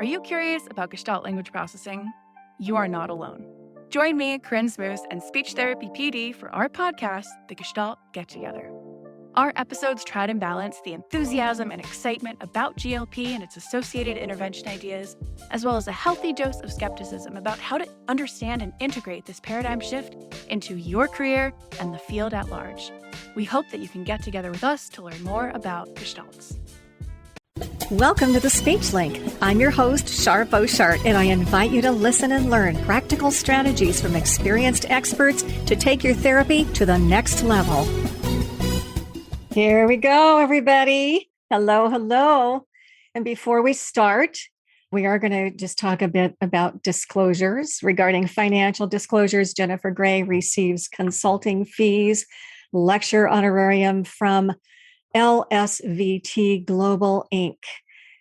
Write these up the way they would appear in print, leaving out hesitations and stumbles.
Are you curious about Gestalt language processing? You are not alone. Join me, Corinne Smoose, and speech therapy PD for our podcast, The Gestalt Get Together. Our episodes try to balance the enthusiasm and excitement about GLP and its associated intervention ideas, as well as a healthy dose of skepticism about how to understand and integrate this paradigm shift into your career and the field at large. We hope that you can get together with us to learn more about Gestalts. Welcome to the Speech Link. I'm your host, Shar Beauchart, and I invite you to listen and learn practical strategies from experienced experts to take your therapy to the next level. Here we go, everybody. Hello, hello. And before we start, we are going to just talk a bit about disclosures. Regarding financial disclosures, Jennifer Gray receives consulting fees, lecture honorarium from LSVT Global Inc.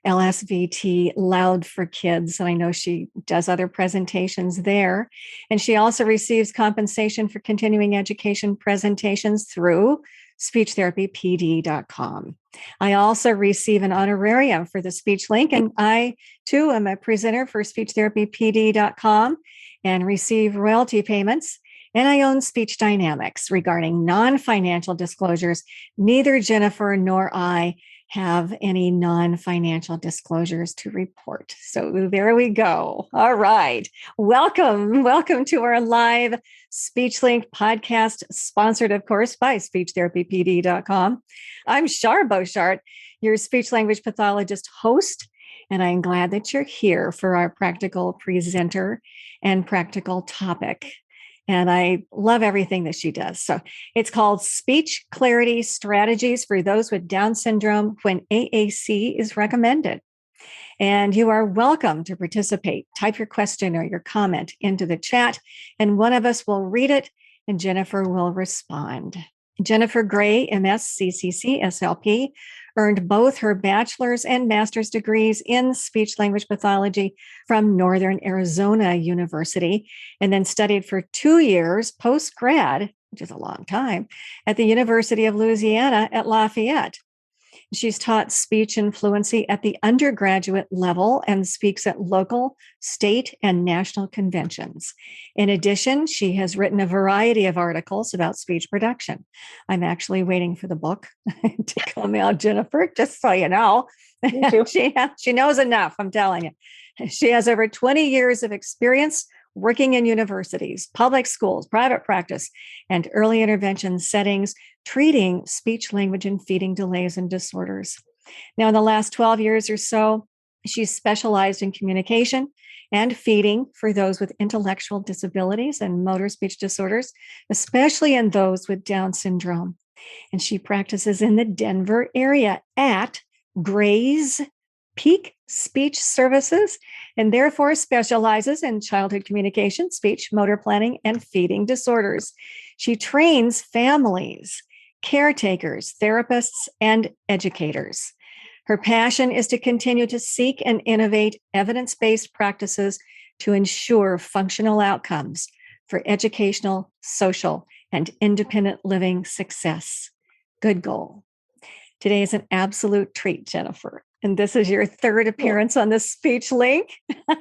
LSVT Loud for Kids. And I know she does other presentations there. And she also receives compensation for continuing education presentations through speechtherapypd.com. I also receive an honorarium for the Speech Link, and I too am a presenter for speechtherapypd.com and receive royalty payments. And I own Speech Dynamics. Regarding non-financial disclosures, neither Jennifer nor I have any non-financial disclosures to report. So there we go. All right. Welcome to our live SpeechLink podcast, sponsored, of course, by speechtherapypd.com. I'm Shar Beauchart, your speech language pathologist host, and I'm glad that you're here for our practical presenter and practical topic. And I love everything that she does. So it's called Speech Clarity Strategies for Those with Down Syndrome when AAC is recommended. And you are welcome to participate. Type your question or your comment into the chat, and one of us will read it, and Jennifer will respond. Jennifer Gray, MS, CCC-SLP, earned both her bachelor's and master's degrees in speech language pathology from Northern Arizona University, and then studied for 2 years post-grad, which is a long time, at the University of Louisiana at Lafayette. She's taught speech and fluency at the undergraduate level and speaks at local, state, and national conventions. In addition, she has written a variety of articles about speech production. I'm actually waiting for the book to come out, Jennifer, just so you know. She knows enough, I'm telling you. She has over 20 years of experience working in universities, public schools, private practice, and early intervention settings, treating speech, language, and feeding delays and disorders. Now, in the last 12 years or so, she's specialized in communication and feeding for those with intellectual disabilities and motor speech disorders, especially in those with Down syndrome. And she practices in the Denver area at Gray's Peak Speech Services, and therefore specializes in childhood communication, speech, motor planning, and feeding disorders. She trains families, caretakers, therapists, and educators. Her passion is to continue to seek and innovate evidence-based practices to ensure functional outcomes for educational, social, and independent living success. Good goal. Today is an absolute treat, Jennifer. And this is your third appearance on the Speech Link.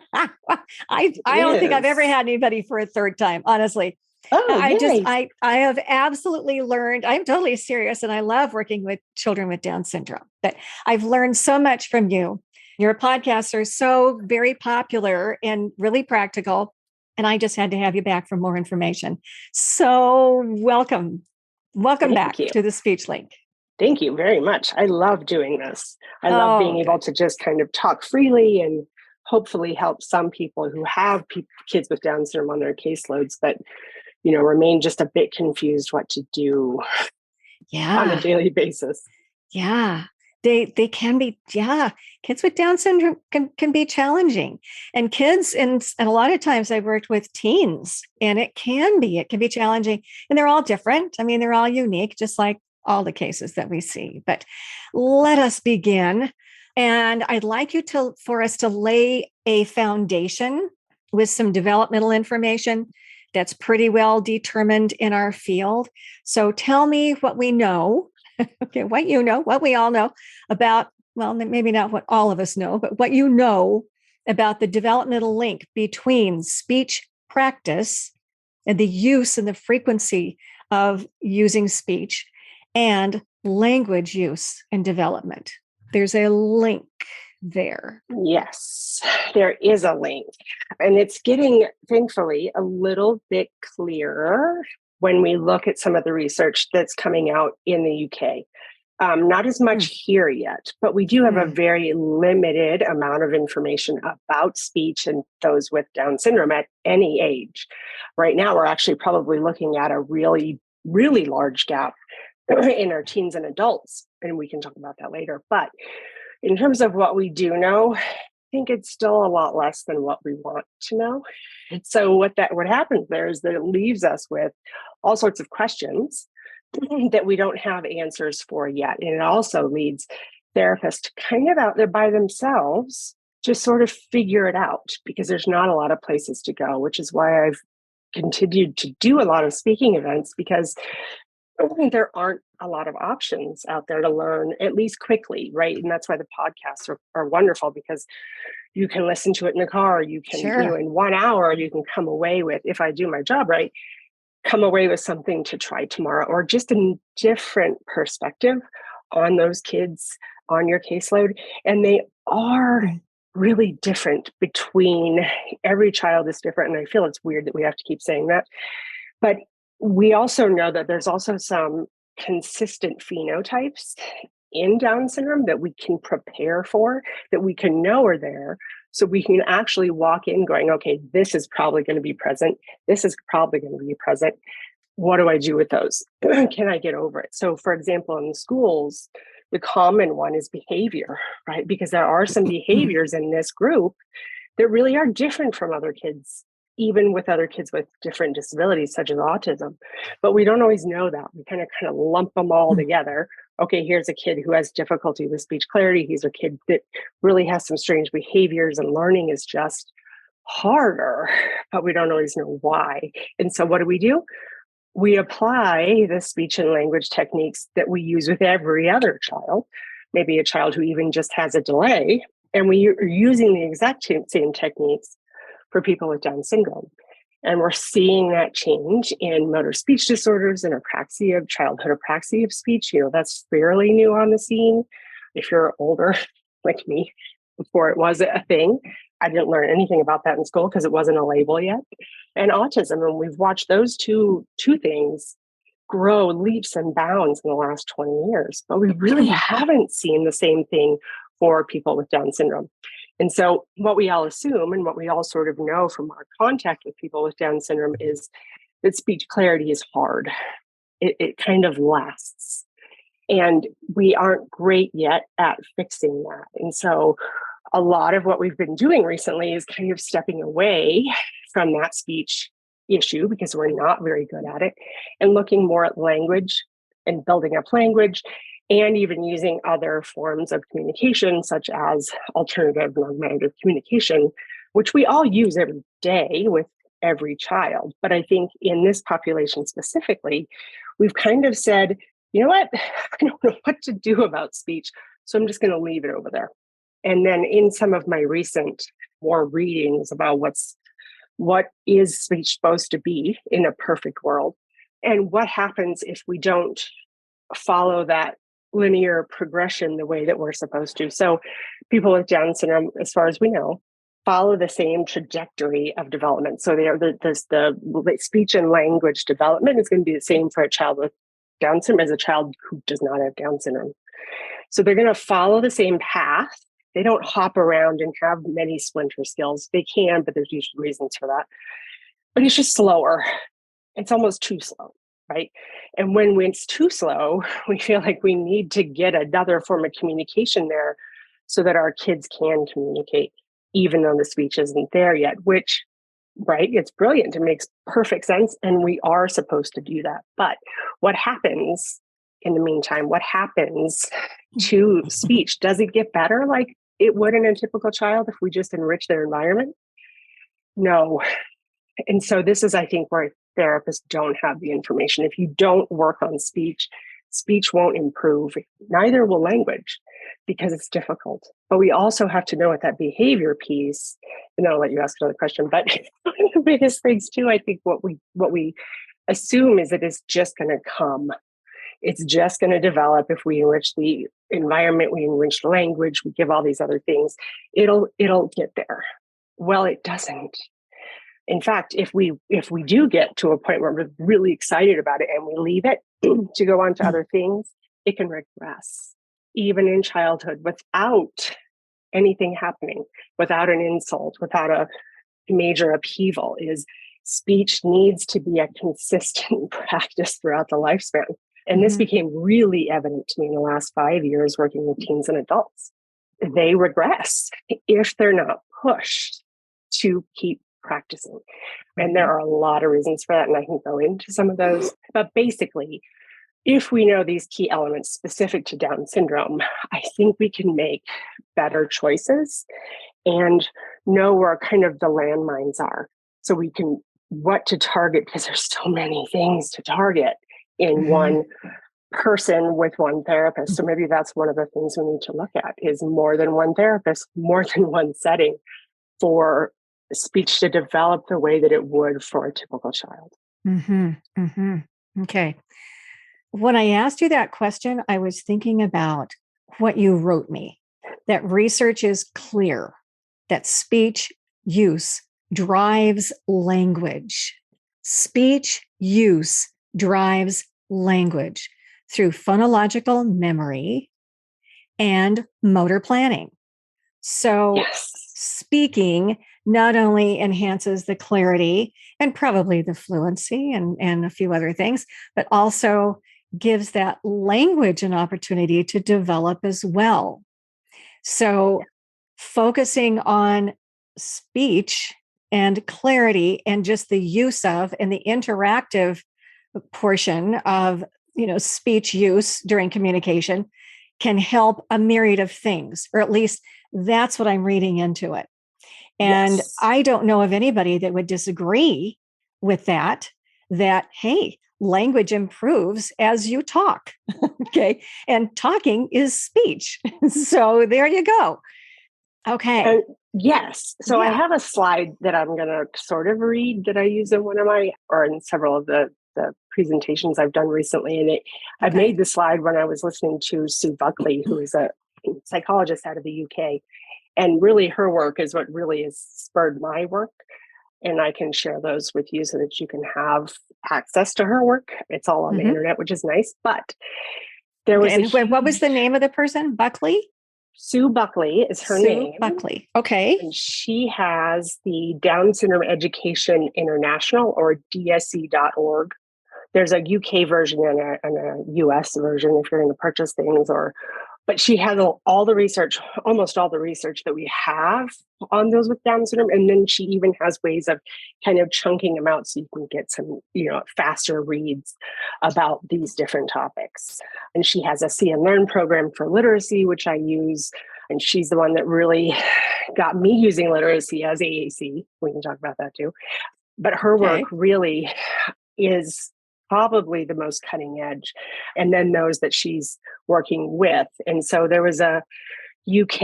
I don't think I've ever had anybody for a third time, honestly. I have absolutely learned, I'm totally serious, and I love working with children with Down syndrome. But I've learned so much from you. Your podcasts are so very popular and really practical. And I just had to have you back for more information. So welcome back to the Speech Link. Thank you very much. I love doing this. I love being able to just kind of talk freely and hopefully help some people who have kids with Down syndrome on their caseloads that, remain just a bit confused what to do on a daily basis. Yeah. They can be, kids with Down syndrome can be challenging. And kids, and a lot of times I've worked with teens, and it can be challenging. And they're all different. I mean, they're all unique, just like all the cases that we see. But let us begin. And I'd like you for us to lay a foundation with some developmental information that's pretty well determined in our field. So tell me what we know, what we all know about, well, maybe not what all of us know, but what you know about the developmental link between speech practice and the use and the frequency of using speech and language use and development. There's a link there. Yes, there is a link. And it's getting, thankfully, a little bit clearer when we look at some of the research that's coming out in the UK. Not as much here yet, but we do have a very limited amount of information about speech and those with Down syndrome at any age. Right now, we're actually probably looking at a really, really large gap in our teens and adults, and we can talk about that later. But in terms of what we do know, I think it's still a lot less than what we want to know. And so what happens there is that it leaves us with all sorts of questions that we don't have answers for yet. And it also leads therapists kind of out there by themselves to sort of figure it out, because there's not a lot of places to go, which is why I've continued to do a lot of speaking events, because there aren't a lot of options out there to learn, at least quickly, right? And that's why the podcasts are wonderful, because you can listen to it in the car. You can, in 1 hour, you can come away with, if I do my job right, come away with something to try tomorrow, or just a different perspective on those kids on your caseload. And they are really different between every child is different. And I feel it's weird that we have to keep saying that. But we also know that there's also some consistent phenotypes in Down syndrome that we can prepare for, that we can know are there. So we can actually walk in going, okay, this is probably going to be present. This is probably going to be present. What do I do with those? Can I get over it? So for example, in the schools, the common one is behavior, right? Because there are some behaviors in this group that really are different from other kids, even with other kids with different disabilities, such as autism. But we don't always know that. We kind of lump them all together. Okay, here's a kid who has difficulty with speech clarity. Here's a kid that really has some strange behaviors, and learning is just harder, but we don't always know why. And so what do? We apply the speech and language techniques that we use with every other child, maybe a child who even just has a delay, and we are using the exact same techniques for people with Down syndrome. And we're seeing that change in motor speech disorders and apraxia, childhood apraxia of speech. That's fairly new on the scene. If you're older, like me, before it was a thing, I didn't learn anything about that in school because it wasn't a label yet. And autism, and we've watched those two things grow leaps and bounds in the last 20 years. But we really haven't seen the same thing for people with Down syndrome. And so what we all assume, and what we all sort of know from our contact with people with Down syndrome, is that speech clarity is hard. It kind of lasts. And we aren't great yet at fixing that. And so a lot of what we've been doing recently is kind of stepping away from that speech issue, because we're not very good at it, and looking more at language and building up language, and even using other forms of communication, such as alternative non-negative communication, which we all use every day with every child. But I think in this population specifically, we've kind of said, you know what, I don't know what to do about speech, so I'm just going to leave it over there. And then in some of my recent more readings about what is speech supposed to be in a perfect world, and what happens if we don't follow that linear progression the way that we're supposed to. So people with Down syndrome, as far as we know, follow the same trajectory of development. So the speech and language development is going to be the same for a child with Down syndrome as a child who does not have Down syndrome. So they're going to follow the same path. They don't hop around and have many splinter skills. They can, but there's usually reasons for that. But it's just slower. It's almost too slow, right? And when it's too slow, we feel like we need to get another form of communication there so that our kids can communicate, even though the speech isn't there yet, which, right, it's brilliant. It makes perfect sense. And we are supposed to do that. But what happens in the meantime? What happens to speech? Does it get better like it would in a typical child if we just enrich their environment? No. And so this is, I think, where therapists don't have the information. If you don't work on speech, speech won't improve. Neither will language because it's difficult. But we also have to know what that behavior piece, and then I'll let you ask another question, but one of the biggest things too, I think what we assume is that it's just going to come. It's just going to develop if we enrich the environment, we enrich the language, we give all these other things. It'll get there. Well, it doesn't. In fact, if we do get to a point where we're really excited about it and we leave it to go on to other things, it can regress, even in childhood, without anything happening, without an insult, without a major upheaval. Is speech needs to be a consistent practice throughout the lifespan. And this became really evident to me in the last 5 years working with teens and adults. They regress if they're not pushed to keep practicing. And there are a lot of reasons for that, and I can go into some of those. But basically, if we know these key elements specific to Down syndrome, I think we can make better choices and know where kind of the landmines are. So we can what to target, because there's so many things to target in one person with one therapist. So maybe that's one of the things we need to look at is more than one therapist, more than one setting for speech to develop the way that it would for a typical child. Okay. When I asked you that question, I was thinking about what you wrote me, that research is clear that speech use drives language. Speech use drives language through phonological memory and motor planning. So speaking not only enhances the clarity and probably the fluency and a few other things, but also gives that language an opportunity to develop as well. So focusing on speech and clarity and just the use of and the interactive portion of speech use during communication can help a myriad of things, or at least that's what I'm reading into it. And I don't know of anybody that would disagree with that, hey, language improves as you talk. Okay. And talking is speech. So there you go. Okay. Yes. So I have a slide that I'm going to sort of read that I use in one of my, or in several of the presentations I've done recently. And I've made the slide when I was listening to Sue Buckley, who is a psychologist out of the UK. And really her work is what really has spurred my work. And I can share those with you so that you can have access to her work. It's all on the internet, which is nice. But there was what was the name of the person? Buckley? Sue Buckley is her name. Buckley. Okay. And she has the Down Syndrome Education International, or DSE.org. There's a UK version and a US version if you're going to purchase things, but she has all the research, almost all the research that we have on those with Down syndrome. And then she even has ways of kind of chunking them out so you can get some, faster reads about these different topics. And she has a See and Learn program for literacy, which I use. And she's the one that really got me using literacy as AAC. We can talk about that too. But her work really is probably the most cutting edge, and then those that she's working with. And so there was a not UK,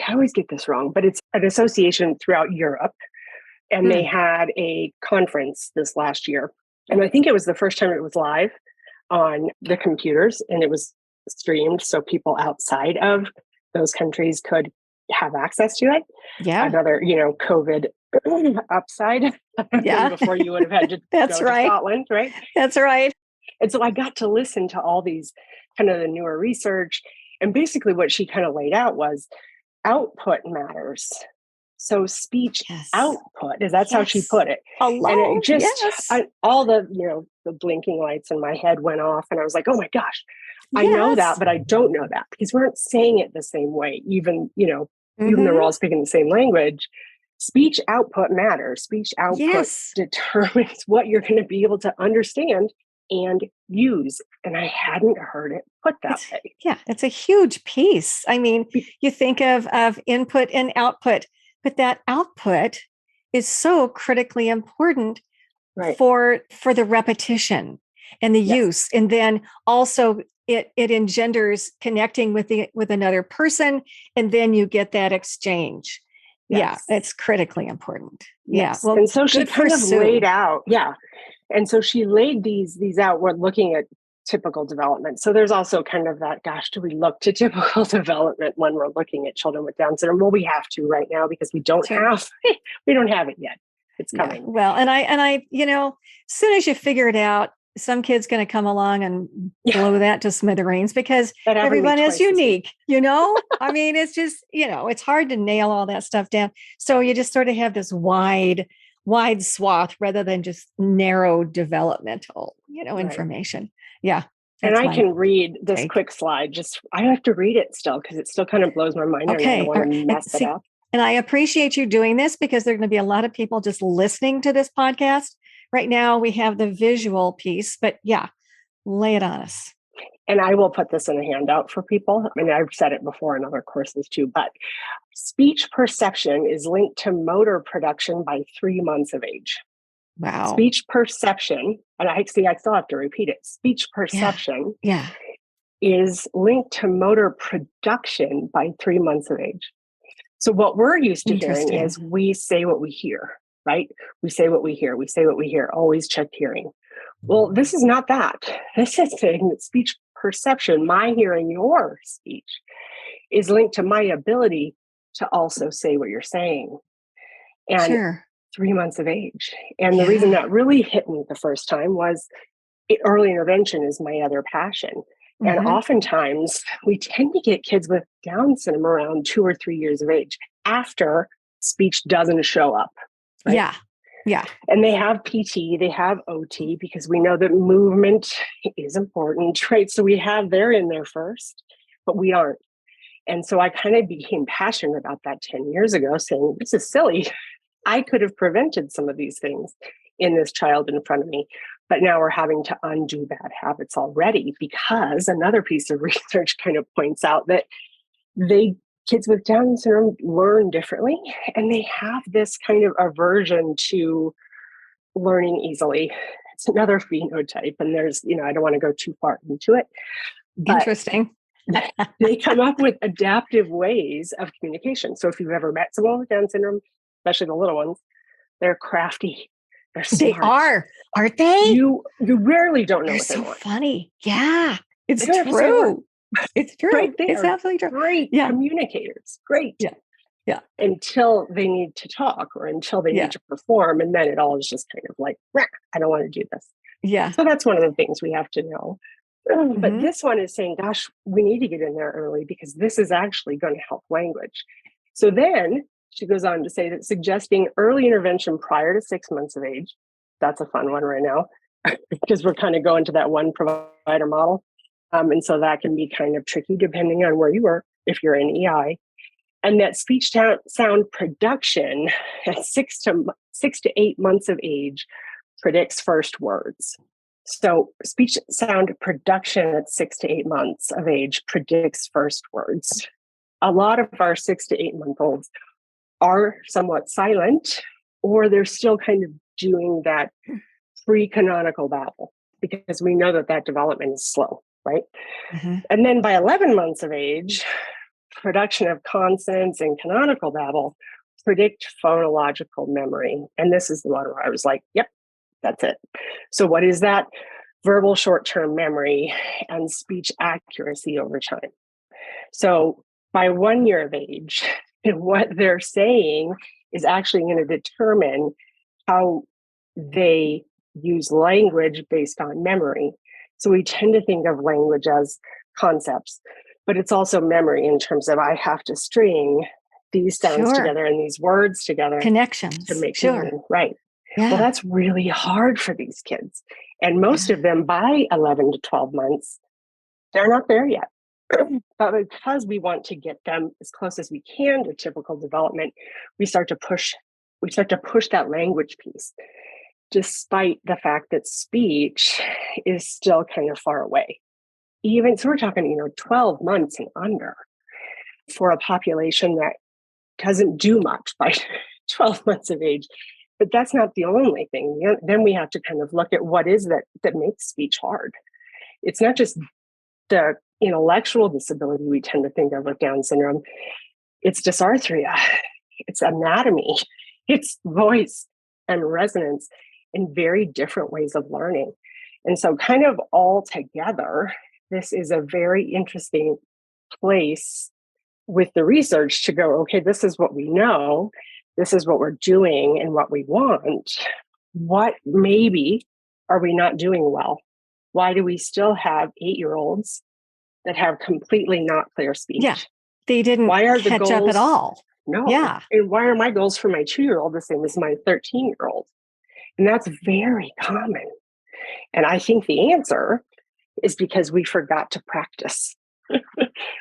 I always get this wrong, but it's an association throughout Europe. And they had a conference this last year. And I think it was the first time it was live on the computers, and it was streamed so people outside of those countries could have access to it. Yeah. Another, COVID upside. Before you would have had to go to Scotland, right? That's right. And so I got to listen to all these kind of the newer research. And basically what she kind of laid out was output matters. So speech output, that's how she put it. Hello. And it just, all the, the blinking lights in my head went off, and I was like, oh my gosh, I know that, but I don't know that, because we aren't saying it the same way, even though we're all speaking the same language. Speech output matters. Speech output determines what you're going to be able to understand and use. And I hadn't heard it put that way. Yeah, that's a huge piece. I mean, you think of input and output, but that output is so critically important for the repetition. and the Yes. use. And then also it engenders connecting with another person. And then you get that exchange. Yes. Yeah, it's critically important. Yes. Yeah. Well, and so she good for kind of Sue. laid out. Yeah. And so she laid these out. We're looking at typical development. So there's also kind of that, gosh, do we look to typical development when we're looking at children with Down syndrome? Well, we have to right now because we don't Sure. have it yet. It's coming. Yeah. Well, and I, as soon as you figure it out, some kid's going to come along and blow that to smithereens because everyone is unique, I mean, it's just, it's hard to nail all that stuff down. So you just sort of have this wide swath rather than just narrow developmental, information. Yeah. And I can read this quick slide. I have to read it still because it still kind of blows my mind. Okay. And I don't want to mess it up. And I appreciate you doing this because there are going to be a lot of people just listening to this podcast. Right now we have the visual piece, but yeah, lay it on us. And I will put this in a handout for people. I mean, I've said it before in other courses too, but speech perception is linked to motor production by 3 months of age. Wow. Speech perception, and I still have to repeat it. Speech perception is linked to motor production by 3 months of age. So what we're used to hearing is we say what we hear, right? We say what we hear. We say what we hear. Always check hearing. Well, this is not that. This is saying that speech perception, my hearing your speech, is linked to my ability to also say what you're saying. And 3 months of age. And the reason that really hit me the first time was early intervention is my other passion. And oftentimes we tend to get kids with Down syndrome around 2 or 3 years of age after speech doesn't show up. Right? Yeah. Yeah. And they have PT, they have OT, because we know that movement is important, right? So they're in there first, but we aren't. And so I kind of became passionate about that 10 years ago, saying, this is silly. I could have prevented some of these things in this child in front of me. But now we're having to undo bad habits already because another piece of research kind of points out that kids with Down syndrome learn differently, and they have this kind of aversion to learning easily. It's another phenotype, and there's, I don't want to go too far into it. Interesting. They come up with adaptive ways of communication. So if you've ever met someone with Down syndrome, especially the little ones, they're crafty. They're smart. They are, aren't they? You rarely don't know what they want. Funny. Yeah, it's true. It's true. Right, it's absolutely true. Great communicators. Great. Yeah. Yeah. Until they need to talk or until they need to perform. And then it all is just kind of like, I don't want to do this. Yeah. So that's one of the things we have to know. But this one is saying, gosh, we need to get in there early because this is actually going to help language. So then she goes on to say that suggesting early intervention prior to 6 months of age, that's a fun one right now, because we're kind of going to that one provider model. And so that can be kind of tricky depending on where you work, if you're in EI. And that speech sound production at 6 to 8 months of age predicts first words. So speech sound production at 6 to 8 months of age predicts first words. A lot of our 6 to 8 month olds are somewhat silent, or they're still kind of doing that pre-canonical babble because we know that development is slow, right? And then by 11 months of age, production of consonants and canonical babble predict phonological memory. And this is the one where I was like, yep, that's it. So what is that? Verbal short-term memory and speech accuracy over time. So by 1 year of age, what they're saying is actually going to determine how they use language based on memory. So we tend to think of language as concepts, but it's also memory in terms of I have to string these sounds together and these words together. Connections. To make meaning, right. Yeah. Well, that's really hard for these kids. And most of them by 11 to 12 months, they're not there yet. But because we want to get them as close as we can to typical development, we start to push that language piece, despite the fact that speech is still kind of far away. Even so, we're talking, 12 months and under for a population that doesn't do much by 12 months of age. But that's not the only thing. Then we have to kind of look at what is that makes speech hard. It's not just the intellectual disability we tend to think of with Down syndrome. It's dysarthria, it's anatomy, it's voice and resonance in very different ways of learning. And so kind of all together, this is a very interesting place with the research to go, okay, this is what we know, this is what we're doing and what we want. What maybe are we not doing well? Why do we still have 8-year-olds that have completely not clear speech? Yeah, they didn't catch up at all. No. Yeah. And why are my goals for my 2-year-old the same as my 13-year-old? And that's very common. And I think the answer is because we forgot to practice.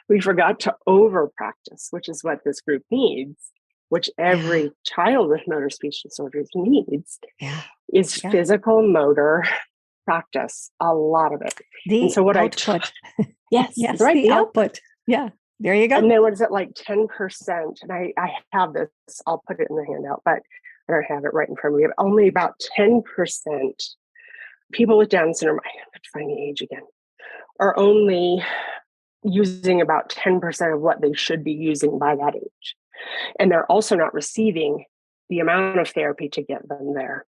We forgot to over practice, which is what this group needs, which every child with motor speech disorders needs, is physical motor practice, a lot of it. And so what output. Yes, right. The output. Yeah, there you go. And then what is it, like 10%? And I have this, I'll put it in the handout, but I don't have it right in front of me. Only about 10% people with Down syndrome, I have to find the age again, are only using about 10% of what they should be using by that age. And they're also not receiving the amount of therapy to get them there.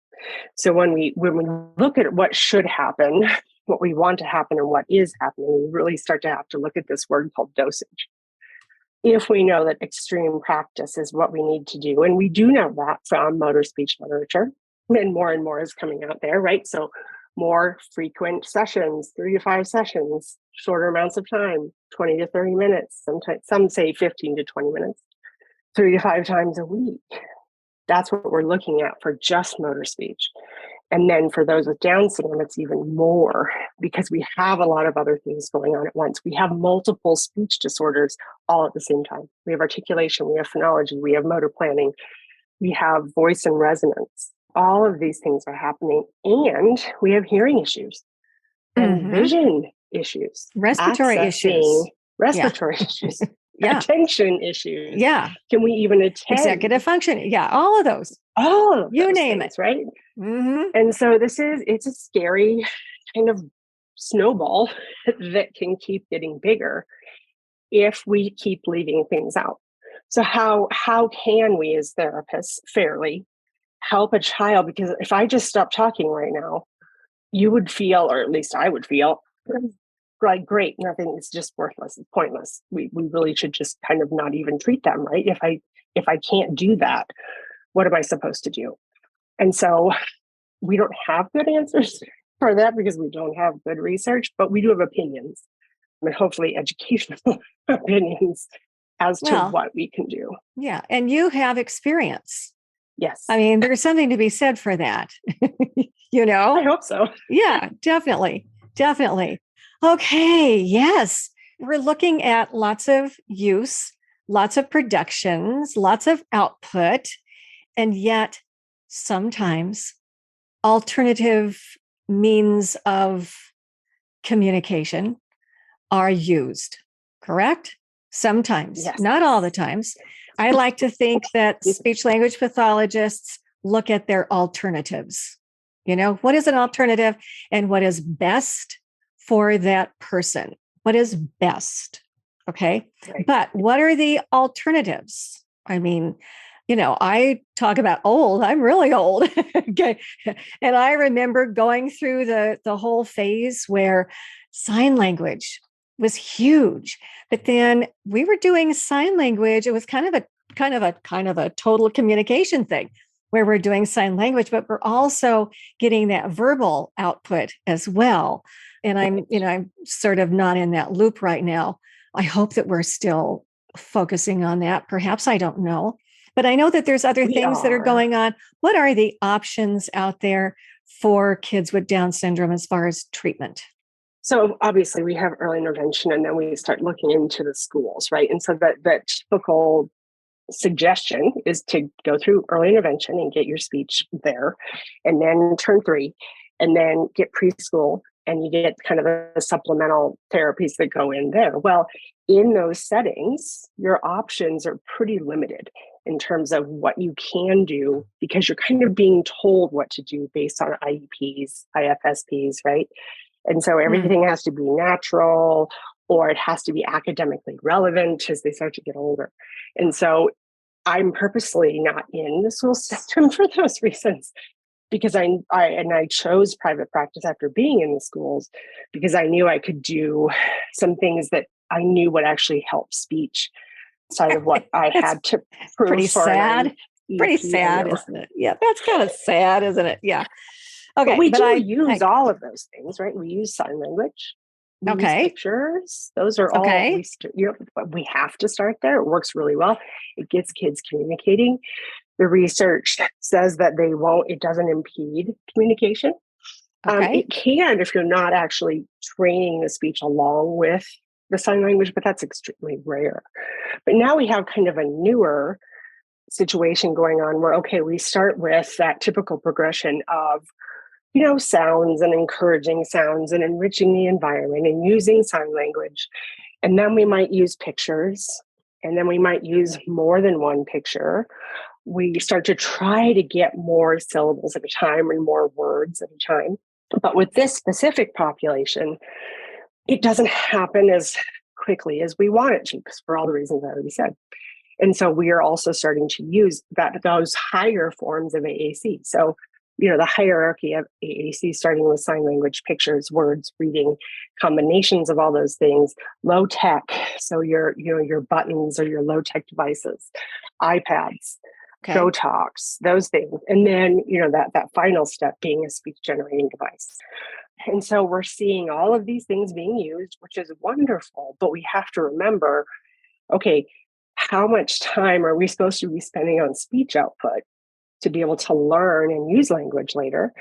So when we look at what should happen, what we want to happen and what is happening, we really start to have to look at this word called dosage. If we know that extreme practice is what we need to do, and we do know that from motor speech literature, and more is coming out there, right? So more frequent sessions, 3 to 5 sessions, shorter amounts of time, 20 to 30 minutes, sometimes some say 15 to 20 minutes, 3 to 5 times a week. That's what we're looking at for just motor speech. And then for those with Down syndrome, it's even more because we have a lot of other things going on at once. We have multiple speech disorders all at the same time. We have articulation, we have phonology, we have motor planning, we have voice and resonance. All of these things are happening, and we have hearing issues and vision issues, respiratory issues, attention issues. Yeah. Can we even attend? Executive function. Yeah. All of those. All of you those name things, it. Right. Mm-hmm. And so it's a scary kind of snowball that can keep getting bigger if we keep leaving things out. So how can we as therapists fairly help a child? Because if I just stop talking right now, you would feel, or at least I would feel, like, great, nothing is just worthless, it's pointless. We really should just kind of not even treat them, right? If I can't do that, what am I supposed to do? And so we don't have good answers for that because we don't have good research, but we do have opinions, and hopefully educational opinions as to what we can do. Yeah. And you have experience. Yes. I mean, there's something to be said for that. I hope so. Yeah, definitely. Definitely. Okay. Yes. We're looking at lots of use, lots of productions, lots of output, and yet sometimes alternative means of communication are used, correct? Sometimes, not all the times. I like to think that speech language pathologists look at their alternatives. What is an alternative and what is best for that person? What is best? Okay. Right. But what are the alternatives? I mean, I talk about old, I'm really old. Okay. And I remember going through the whole phase where sign language was huge, but then we were doing sign language. It was kind of a total communication thing where we're doing sign language, but we're also getting that verbal output as well. And I'm sort of not in that loop right now. I hope that we're still focusing on that. Perhaps, I don't know, but I know that there's other things that are going on. What are the options out there for kids with Down syndrome as far as treatment? So obviously we have early intervention, and then we start looking into the schools, right? And so that typical suggestion is to go through early intervention and get your speech there, and then turn 3, and then get preschool, and you get kind of the supplemental therapies that go in there. Well, in those settings, your options are pretty limited. in terms of what you can do, because you're kind of being told what to do based on IEPs, IFSPs, right? And so everything has to be natural, or it has to be academically relevant as they start to get older. And so I'm purposely not in the school system for those reasons, because I chose private practice after being in the schools, because I knew I could do some things that I knew would actually help speech, side of what I had to prove. Pretty for sad. Pretty EP, sad, isn't it? Yeah, that's kind of sad, isn't it? Yeah. Okay, but we do use all of those things, right? We use sign language. We use pictures. Those are all, we have to start there. It works really well. It gets kids communicating. The research says that it doesn't impede communication. It can if you're not actually training the speech along with the sign language, but that's extremely rare. But now we have kind of a newer situation going on where, we start with that typical progression of, sounds and encouraging sounds and enriching the environment and using sign language. And then we might use pictures, and then we might use more than one picture. We start to try to get more syllables at a time and more words at a time. But with this specific population, it doesn't happen as quickly as we want it to, because for all the reasons I already said. And so we are also starting to use those higher forms of AAC. So, the hierarchy of AAC, starting with sign language, pictures, words, reading, combinations of all those things, low tech. So your buttons or your low tech devices, iPads, Go Talks, those things. And then, that final step being a speech generating device. And so we're seeing all of these things being used, which is wonderful, but we have to remember, how much time are we supposed to be spending on speech output to be able to learn and use language later?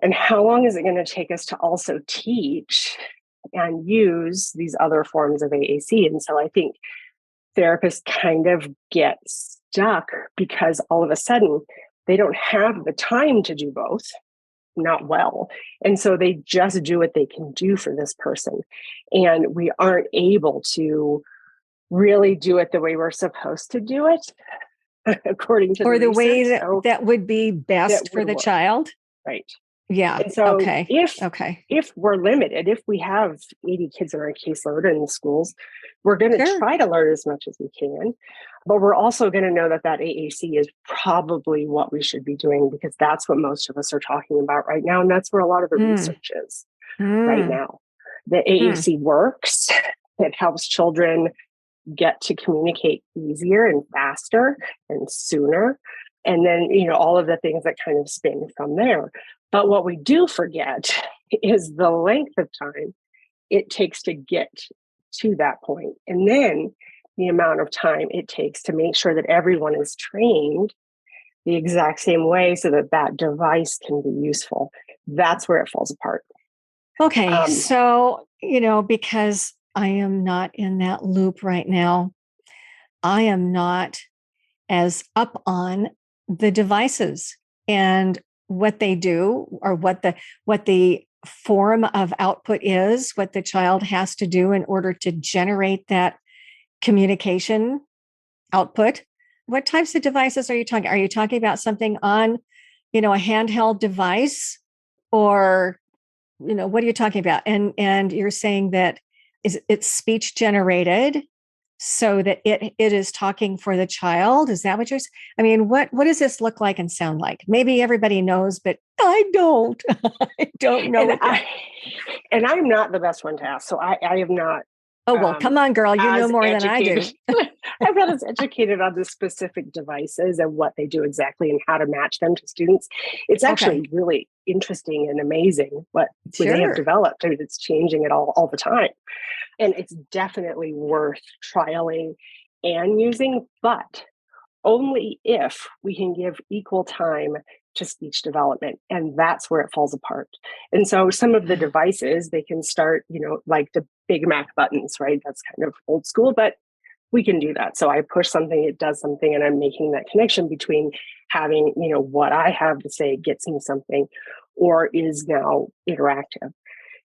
And how long is it going to take us to also teach and use these other forms of AAC? And so I think therapists kind of get stuck because all of a sudden they don't have the time to do both, not well. And so they just do what they can do for this person. And we aren't able to really do it the way we're supposed to do it, according to the way that would be best for the child. Right. Yeah. And so if we're limited, if we have 80 kids in our caseload in the schools, we're going to try to learn as much as we can. But we're also going to know that AAC is probably what we should be doing, because that's what most of us are talking about right now. And that's where a lot of the research is right now. The AAC works. It helps children get to communicate easier and faster and sooner. And then, all of the things that kind of spin from there. But what we do forget is the length of time it takes to get to that point. And then the amount of time it takes to make sure that everyone is trained the exact same way so that device can be useful. That's where it falls apart. Okay. So, because I am not in that loop right now, I am not as up on the devices and what they do, or what the form of output is, what the child has to do in order to generate that communication output. What types of devices are you talking? Are you talking about something on, a handheld device, or, what are you talking about? And you're saying that it's speech generated, so that it is talking for the child. Is that what you're saying? I mean, what does this look like and sound like? Maybe everybody knows, but I don't. I don't know. And I'm not the best one to ask. So I have not. Oh, well, come on, girl. You know more than I do. I'm not as educated on the specific devices and what they do exactly and how to match them to students. It's actually really interesting and amazing what they have developed. I mean, it's changing it all the time. And it's definitely worth trialing and using, but only if we can give equal time to speech development. And that's where it falls apart. And so some of the devices, they can start, like the Big Mac buttons, right? That's kind of old school, but we can do that. So I push something, it does something, and I'm making that connection between having, what I have to say gets me something, or is now interactive.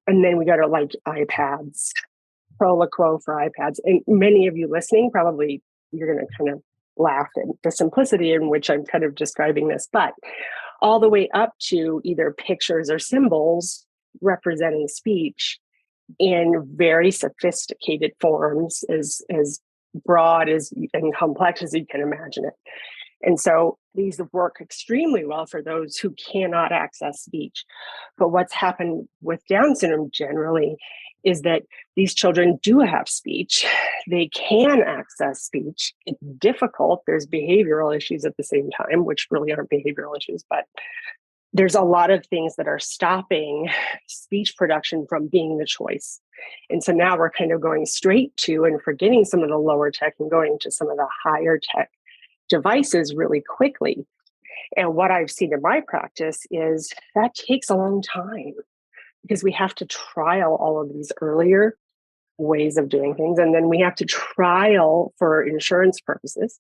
And then we go to like iPads, Proloquo for iPads. And many of you listening, probably you're going to kind of laugh at the simplicity in which I'm kind of describing this, but all the way up to either pictures or symbols representing speech in very sophisticated forms, as broad as and complex as you can imagine it. And so these work extremely well for those who cannot access speech. But what's happened with Down syndrome generally is that these children do have speech. They can access speech. It's difficult. There's behavioral issues at the same time, which really aren't behavioral issues, but there's a lot of things that are stopping speech production from being the choice. And so now we're kind of going straight to and forgetting some of the lower tech and going to some of the higher tech devices really quickly. And what I've seen in my practice is that takes a long time because we have to trial all of these earlier ways of doing things. And then we have to trial for insurance purposes,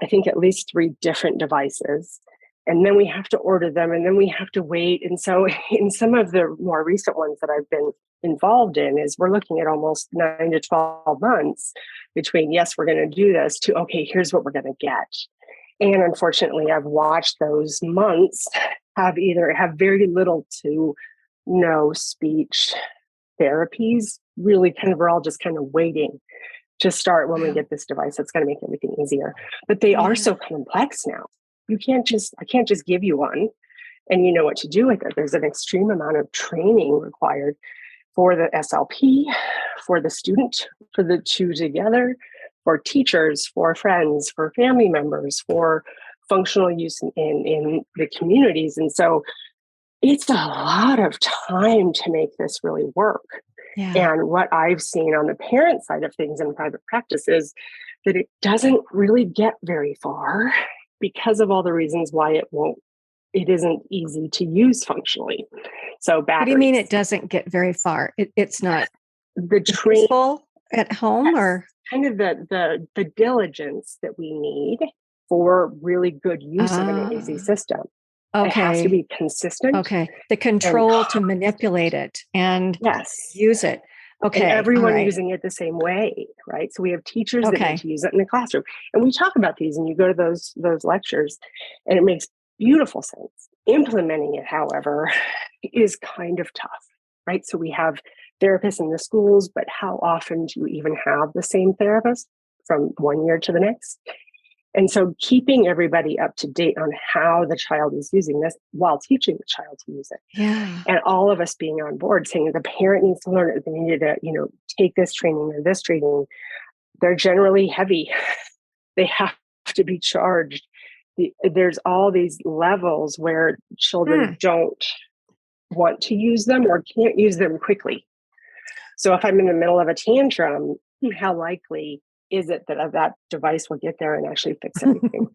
I think at least 3 different devices. And then we have to order them and then we have to wait. And so in some of the more recent ones that I've been involved in is we're looking at almost 9 to 12 months between, yes, we're going to do this to, okay, here's what we're going to get. And unfortunately, I've watched those months have very little to no speech therapies. Really kind of, we're all just kind of waiting to start when we get this device that's going to make everything easier. But they are so complex now. I can't just give you one and you know what to do with it. There's an extreme amount of training required for the SLP, for the student, for the two together, for teachers, for friends, for family members, for functional use in the communities. And so it's a lot of time to make this really work. Yeah. And what I've seen on the parent side of things in private practice is that it doesn't really get very far because of all the reasons why it isn't easy to use functionally. So batteries. What do you mean it doesn't get very far? It's not the useful at home, or kind of the diligence that we need for really good use of an AAC system. Okay. It has to be consistent. Okay. The control to manipulate it and use it. Okay. And everyone using it the same way, right? So we have teachers that need to use it in the classroom. And we talk about these and you go to those lectures and it makes beautiful sense. Implementing it, however, is kind of tough, right? So we have therapists in the schools, but how often do you even have the same therapist from one year to the next? And so keeping everybody up to date on how the child is using this while teaching the child to use it. Yeah. And all of us being on board saying the parent needs to learn it, they need to, take this training or this training. They're generally heavy. They have to be charged. There's all these levels where children don't want to use them or can't use them quickly. So if I'm in the middle of a tantrum, how likely is it that that device will get there and actually fix everything?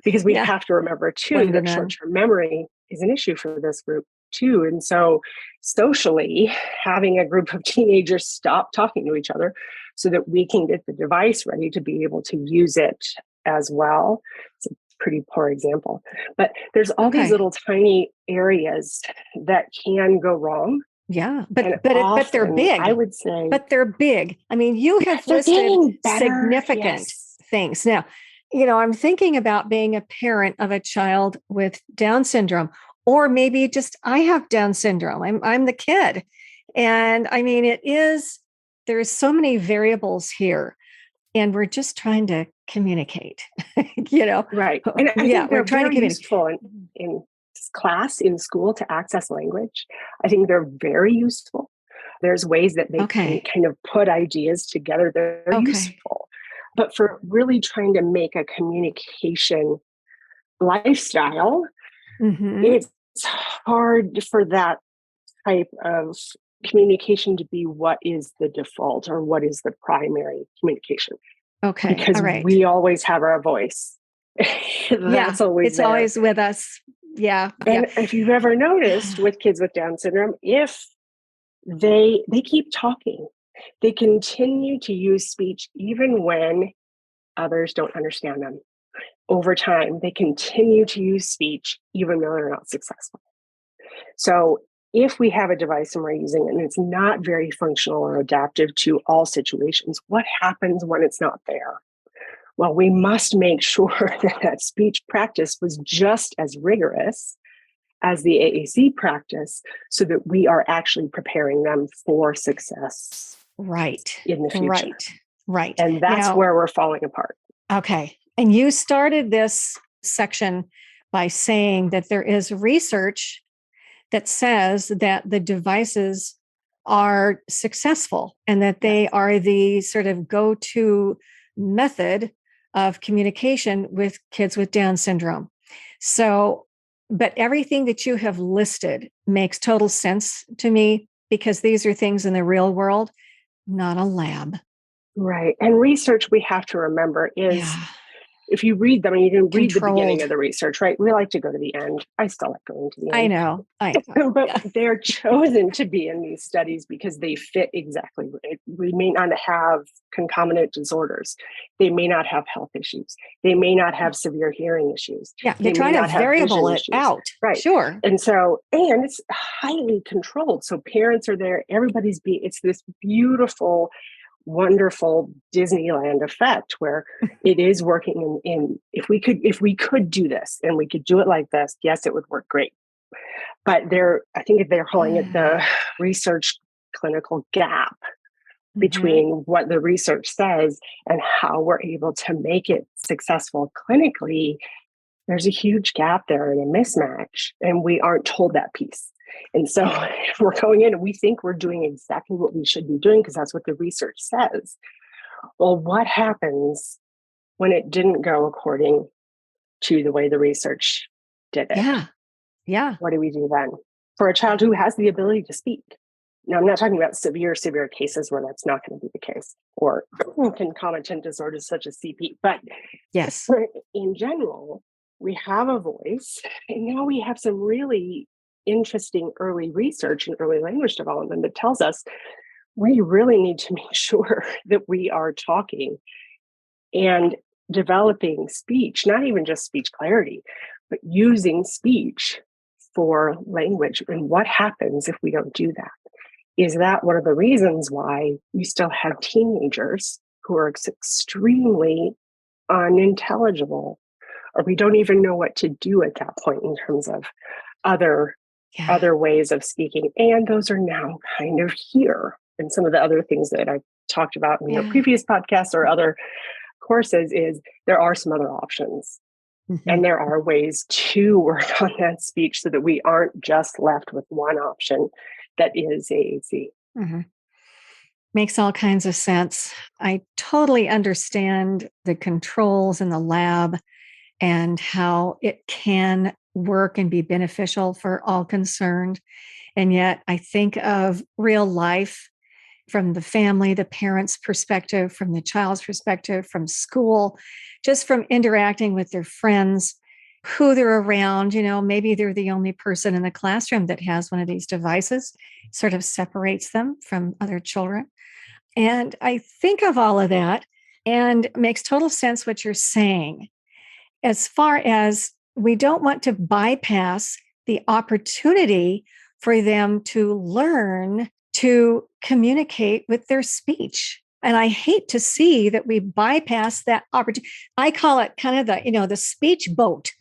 Because we have to remember too that short-term memory is an issue for this group too. And so socially, having a group of teenagers stop talking to each other so that we can get the device ready to be able to use it as well. It's a pretty poor example. But there's all these little tiny areas that can go wrong. Yeah, but they're big. I would say, but they're big. I mean, you have listed significant things. Now, I'm thinking about being a parent of a child with Down syndrome, or maybe just I have Down syndrome. I'm the kid, and I mean, there's so many variables here, and we're just trying to communicate. Right? And I think we're trying to communicate useful in class in school to access language. I think they're very useful. There's ways that they can kind of put ideas together. They're useful. But for really trying to make a communication lifestyle, it's hard for that type of communication to be what is the default or what is the primary communication. Okay. Because we always have our voice. That's always there. Always with us. Yeah. And if you've ever noticed with kids with Down syndrome, if they keep talking, they continue to use speech even when others don't understand them. Over time, they continue to use speech even though they're not successful. So if we have a device and we're using it and it's not very functional or adaptive to all situations, what happens when it's not there? Well, we must make sure that speech practice was just as rigorous as the AAC practice so that we are actually preparing them for success Right. in the future. Right. And that's Now, where we're falling apart. okay. And you started this section by saying that there is research that says that the devices are successful and that they are the sort of go-to method of communication with kids with Down syndrome. So, but everything that you have listed makes total sense to me because these are things in the real world, not a lab. Right. And research, we have to remember, is if you read them and you can read the beginning of the research, right? We like to go to the end. I still like going to the end. I know. But they're chosen to be in these studies because they fit exactly. We may not have concomitant disorders. They may not have health issues. They may not have severe hearing issues. Yeah, they're trying to variable it out. Right. Sure. And it's highly controlled. So parents are there. It's this beautiful, wonderful Disneyland effect where it is working in if we could do this and we could do it like this, yes, it would work great. But I think they're calling it the research clinical gap between what the research says and how we're able to make it successful clinically. There's a huge gap there and a mismatch, and we aren't told that piece. And so if we're going in and we think we're doing exactly what we should be doing because that's what the research says. Well, what happens when it didn't go according to the way the research did it? Yeah. What do we do then? For a child who has the ability to speak. Now, I'm not talking about severe cases where that's not going to be the case, or concomitant disorders such as CP. But yes, in general, we have a voice, and now we have some really interesting early research and early language development that tells us we really need to make sure that we are talking and developing speech, not even just speech clarity, but using speech for language. And what happens if we don't do that? Is that one of the reasons why we still have teenagers who are extremely unintelligible, or we don't even know what to do at that point in terms of other ways of speaking? And those are now kind of here. And some of the other things that I've talked about in your previous podcasts or other courses is there are some other options. And there are ways to work on that speech so that we aren't just left with one option that is AAC. Makes all kinds of sense. I totally understand the controls in the lab and how it can work and be beneficial for all concerned. And yet I think of real life from the family, the parents' perspective, from the child's perspective, from school, just from interacting with their friends, who they're around. Maybe they're the only person in the classroom that has one of these devices, sort of separates them from other children. And I think of all of that, and it makes total sense what you're saying. As far as we don't want to bypass the opportunity for them to learn to communicate with their speech. And I hate to see that we bypass that opportunity. I call it kind of the speech boat,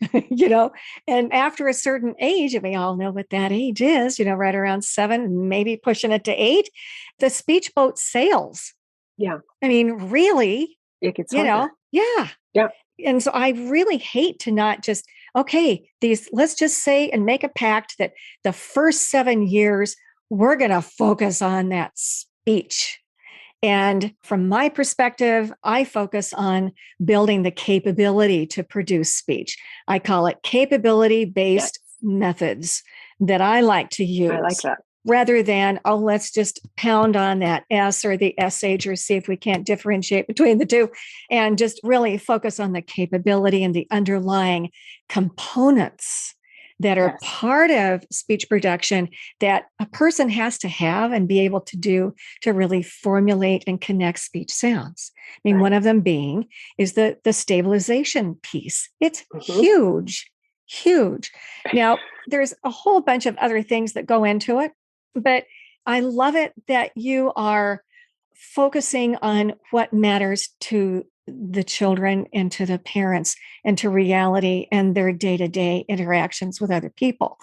and after a certain age, and we all know what that age is, right around 7, maybe pushing it to 8, the speech boat sails. Yeah. I mean, really, it gets harder. Yeah. And so I really hate to not just, let's just say and make a pact that the first 7 years, we're going to focus on that speech. And from my perspective, I focus on building the capability to produce speech. I call it capability-based methods that I like to use. I like that. Rather than, let's just pound on that S or the SH or see if we can't differentiate between the two, and just really focus on the capability and the underlying components that are part of speech production that a person has to have and be able to do to really formulate and connect speech sounds. I mean, one of them being is the stabilization piece. It's huge. Now, there's a whole bunch of other things that go into it, but I love it that you are focusing on what matters to the children and to the parents and to reality and their day-to-day interactions with other people.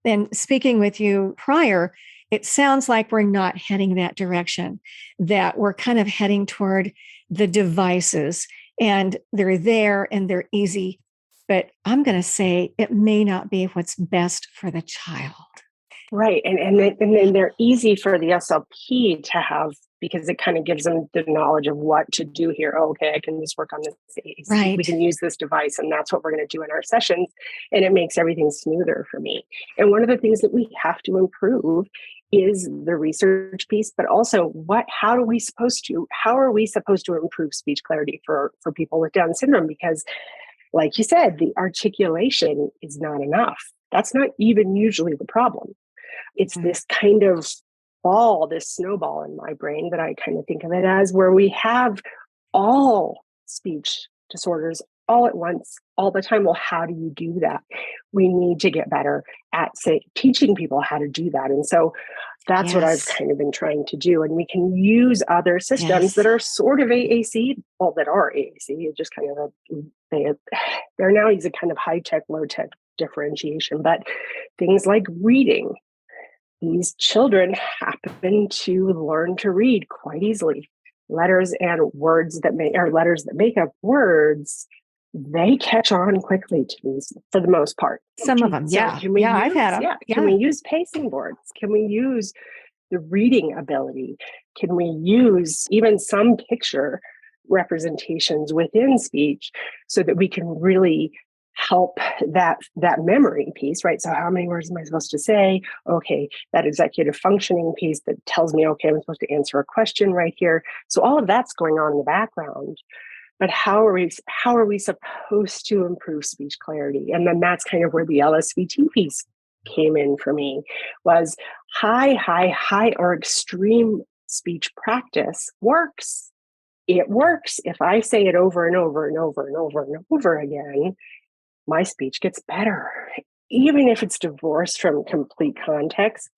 And speaking with you prior, it sounds like we're not heading that direction, that we're kind of heading toward the devices, and they're there and they're easy. But I'm going to say it may not be what's best for the child. Right. And then they're easy for the SLP to have, because it kind of gives them the knowledge of what to do here. Oh, okay, I can just work on this AAC. Right. We can use this device, and that's what we're going to do in our sessions. And it makes everything smoother for me. And one of the things that we have to improve is the research piece, but also how are we supposed to improve speech clarity for people with Down syndrome? Because like you said, the articulation is not enough. That's not even usually the problem. It's this kind of this snowball in my brain that I kind of think of it as, where we have all speech disorders all at once, all the time. Well, how do you do that? We need to get better at teaching people how to do that. And so that's what I've kind of been trying to do. And we can use other systems that are sort of AAC, that are AAC. It just kind of they're now using kind of high-tech, low-tech differentiation, but things like reading. These children happen to learn to read quite easily. Letters and letters that make up words, they catch on quickly to these for the most part. Some of them, I've had them. Can we use pacing boards? Can we use the reading ability? Can we use even some picture representations within speech so that we can really help that memory piece, right? So how many words am I supposed to say? Okay, that executive functioning piece that tells me, okay, I'm supposed to answer a question right here. So all of that's going on in the background. But how are we supposed to improve speech clarity? And then that's kind of where the LSVT piece came in for me, was high or extreme speech practice works. It works. If I say it over and over and over and over and over again, my speech gets better. Even if it's divorced from complete context,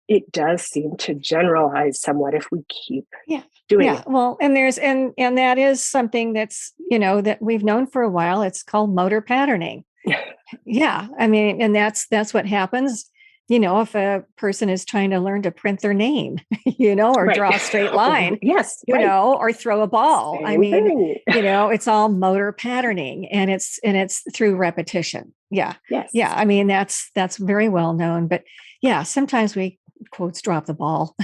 it does seem to generalize somewhat if we keep doing it. Well, and that is something that's, that we've known for a while. It's called motor patterning. I mean, and that's what happens, if a person is trying to learn to print their name, or draw a straight line, or throw a ball. Same I mean, thing. It's all motor patterning, and it's through repetition. I mean, that's very well known, but sometimes we quotes drop the ball.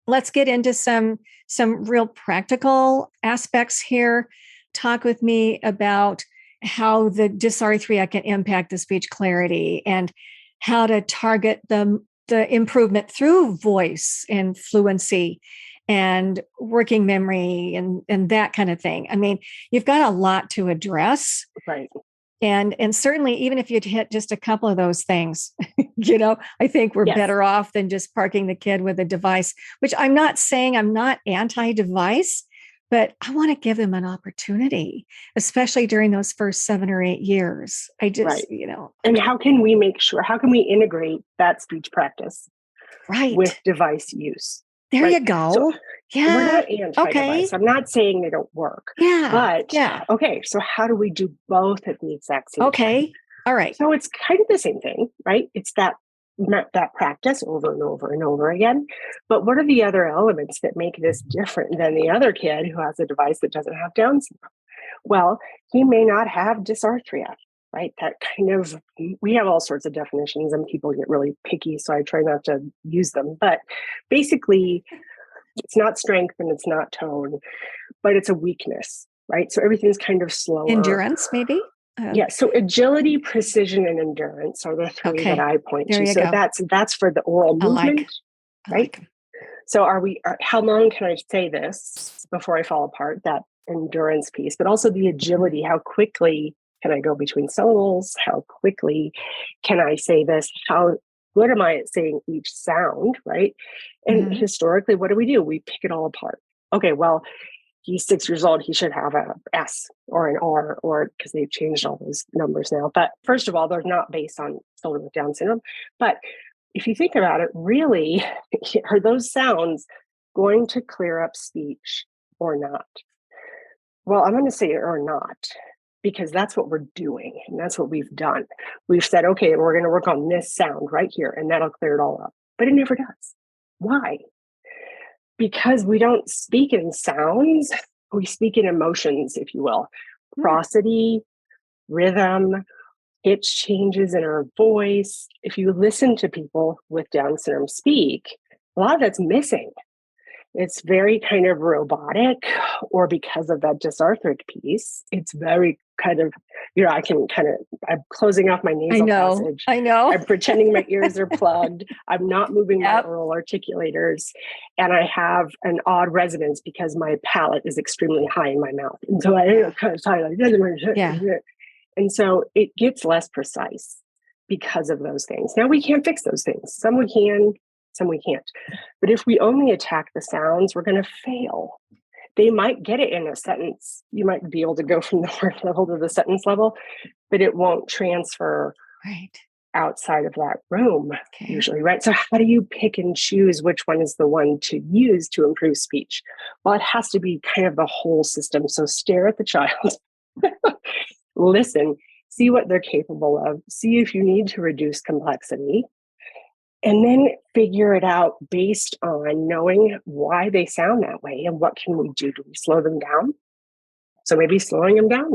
Let's get into some real practical aspects here. Talk with me about how the dysarthria can impact the speech clarity, and how to target the improvement through voice and fluency and working memory and that kind of thing. I mean, you've got a lot to address. Right. And certainly, even if you'd hit just a couple of those things, I think we're better off than just parking the kid with a device, which I'm not saying I'm not anti-device, but I want to give them an opportunity, especially during those first 7 or 8 years. I just, And how can we integrate that speech practice with device use? There you go. So we're not anti-device. I'm not saying they don't work. Okay, so how do we do both at the exact same time? All right. So it's kind of the same thing, right? It's that practice over and over and over again. But what are the other elements that make this different than the other kid who has a device that doesn't have Down syndrome? Well, he may not have dysarthria, right? That kind of, we have all sorts of definitions and people get really picky, so I try not to use them. But basically, it's not strength and it's not tone, but it's a weakness, right? So everything's kind of slower. Endurance, maybe? So agility, precision, and endurance are the three that I point to. So that's for the oral movement, right? So how long can I say this before I fall apart? That endurance piece, but also the agility. How quickly can I go between syllables? How quickly can I say this? How good am I at saying each sound, right? And historically, what do? We pick it all apart. Okay, well, he's 6 years old. He should have a S or an R, or because they've changed all those numbers now. But first of all, they're not based on children with Down syndrome. But if you think about it, really, are those sounds going to clear up speech or not? Well, I'm going to say or not, because that's what we're doing. And that's what we've done. We've said, okay, we're going to work on this sound right here, and that'll clear it all up. But it never does. Why? Because we don't speak in sounds, we speak in emotions, if you will. Prosody, rhythm, pitch changes in our voice. If you listen to people with Down syndrome speak, a lot of that's missing. It's very kind of robotic, or because of that dysarthric piece, it's very kind of, I'm closing off my nasal passage. I know. I'm pretending my ears are plugged. I'm not moving my oral articulators. And I have an odd resonance because my palate is extremely high in my mouth. And so I kind of talk like, and so it gets less precise because of those things. Now, we can't fix those things. Some we can, some we can't. But if we only attack the sounds, we're going to fail. They might get it in a sentence. You might be able to go from the word level to the sentence level, but it won't transfer outside of that room usually, right? So how do you pick and choose which one is the one to use to improve speech? Well, it has to be kind of the whole system. So stare at the child, listen, see what they're capable of, see if you need to reduce complexity, and then figure it out based on knowing why they sound that way and what can we do? Do we slow them down? So maybe slowing them down.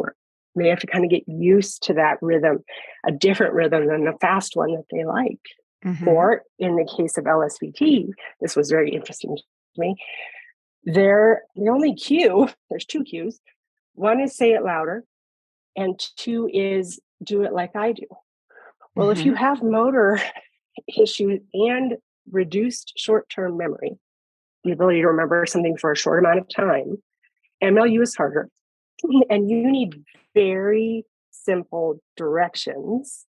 They have to kind of get used to that rhythm, a different rhythm than the fast one that they like. Or in the case of LSVT, this was very interesting to me. The only cue, there's two cues. One is say it louder, and two is do it like I do. Well, if you have motor issue and reduced short-term memory, the ability to remember something for a short amount of time, MLU is harder. And you need very simple directions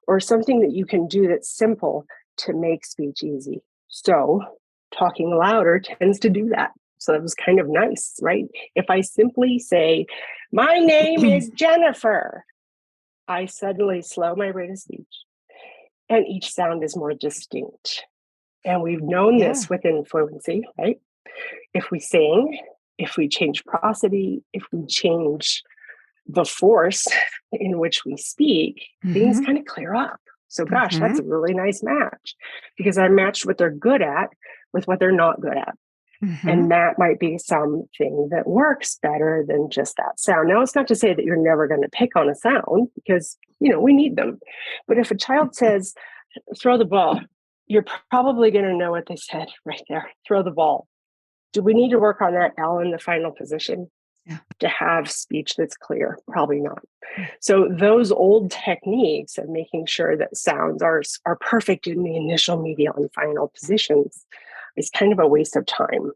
or something that you can do that's simple to make speech easy. So talking louder tends to do that. So that was kind of nice, right? If I simply say, my name is Jennifer, I suddenly slow my rate of speech. And each sound is more distinct. And we've known this within fluency, right? If we sing, if we change prosody, if we change the force in which we speak, things kind of clear up. So gosh, that's a really nice match, because I matched what they're good at with what they're not good at. And that might be something that works better than just that sound. Now, it's not to say that you're never going to pick on a sound, because, we need them. But if a child says, throw the ball, you're probably going to know what they said right there. Throw the ball. Do we need to work on that L in the final position to have speech that's clear? Probably not. So those old techniques of making sure that sounds are perfect in the initial, medial, and final positions is kind of a waste of time.